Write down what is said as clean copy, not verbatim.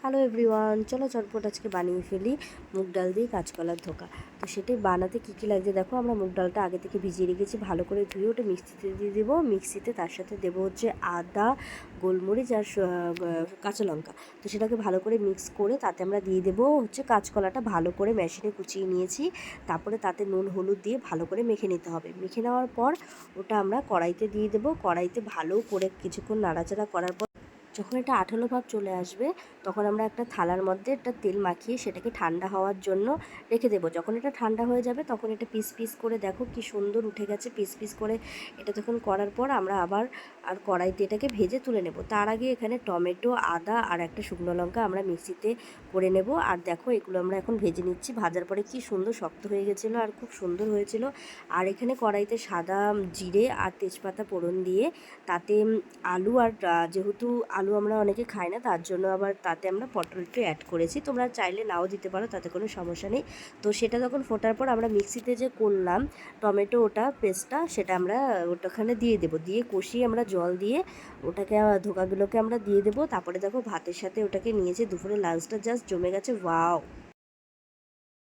Hello everyone, চলো চটপট আজকে বানিয়ে ফেলি মুগ ডাল দিয়ে কাঁচকলার ধোকা। তো সেটাই বানাতে কী কী লাগছে দেখো। আমরা মুগ ডালটা আগে থেকে ভিজিয়ে রেখেছি, ভালো করে ধুয়ে ওটা মিক্সিতে দিয়ে দেবো। মিক্সিতে তার সাথে দেবো হচ্ছে আদা, গোলমরিচ আর কাঁচা লঙ্কা। তো সেটাকে ভালো করে মিক্স করে তাতে আমরা দিয়ে দেবো হচ্ছে কাঁচকলাটা ভালো করে মেশিনে কুচিয়ে নিয়েছি। তারপরে তাতে নুন হলুদ দিয়ে ভালো করে মেখে নিতে হবে। মেখে নেওয়ার পর ওটা আমরা কড়াইতে দিয়ে দেবো। কড়াইতে ভালো করে কিছুক্ষণ নাড়াচাড়া করার পর যখন এটা আঠালো ভাব চলে আসবে তখন আমরা একটা থালার মধ্যে একটা তেল মাখিয়ে সেটাকে ঠান্ডা হওয়ার জন্য রেখে দেবো। যখন এটা ঠান্ডা হয়ে যাবে তখন এটা পিস পিস করে দেখো কি সুন্দর উঠে গেছে পিস পিস করে। এটা তখন করার পর আমরা আবার কড়াইতে এটাকে ভেজে তুলে নেব। তার আগে এখানে টমেটো, আদা আর একটা শুকনো লঙ্কা আমরা মিক্সিতে করে নেব। আর দেখো এগুলো আমরা এখন ভেজে নিচ্ছি। ভাজার পরে কি সুন্দর শক্ত হয়ে গেছিলো আর খুব সুন্দর হয়েছিল। আর এখানে কড়াইতে সাদা জিরে আর তেজপাতা ফোড়ন দিয়ে তাতে আলু আর যেহেতু আলু আমরা অনেকে খাই না, তার জন্য আবার তাতে আমরা পটলটা অ্যাড করেছি। তোমরা চাইলে নাও দিতে পারো, তাতে কোনো সমস্যা নেই। তো সেটা যখন ফোটার পর আমরা মিক্সিতে যে করলাম টমেটো ওটা পেস্টটা সেটা আমরা ওটাখানে দিয়ে দেবো। দিয়ে কষিয়ে আমরা জল দিয়ে ওটাকে ধোকাগুলোকে আমরা দিয়ে দেবো। তারপরে দেখো ভাতের সাথে ওটাকে নিয়েছে। দুপুরে লাঞ্চটা জাস্ট জমে গেছে। ওয়াও!